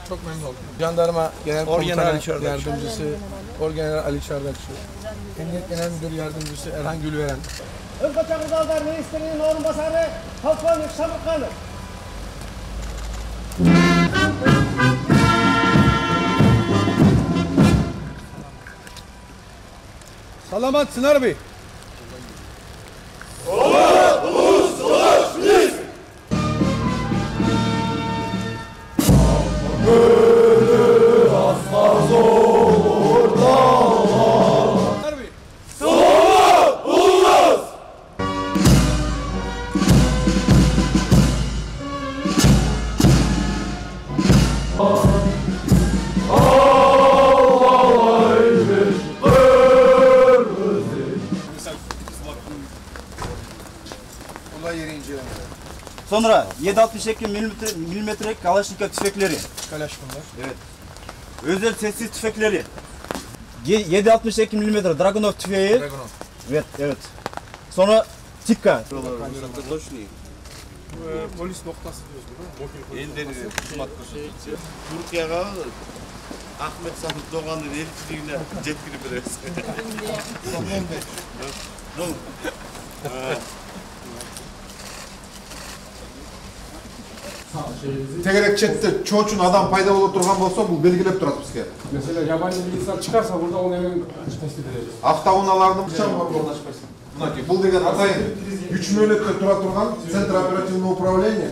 Çok memnun oldum. Jandarma Genel Komutanı Yardımcısı Orgeneral Ali Çardakçı, Emniyet Genel Müdür Yardımcısı Erhan Gülveren. Özkoçak Uzaldar Reislerinin orunbasarı Halkbanlık Şamırkanlı. Salamat Sınar Bey. Sonra 7.62 milimetrelik Kalaşnikov tüfekleri. Kalaşnikov. Evet. Özel sessiz tüfekleri. 7.62 milimetre Dragunov tüfeği. Dragunov. Evet, evet. Sonra Tikka. Polis noktası diyoruz burada. Endeni hizmet koşuyor. Türkiye'ye Ahmet Sami Doğan'ın elçiliğine yetkili birisi. Tegerek chat'te çoğuçun adam payda olup durgan bolsa bu belgilep durat bizge. Mesela yabancı bilgisayar çıkarsa burada onu hemen tespit edeceğiz. Avtaunalarını bıçağım var yoldaşpaysın. Bu degen atayın güç mühletте turat turgan Центр оперативного управления.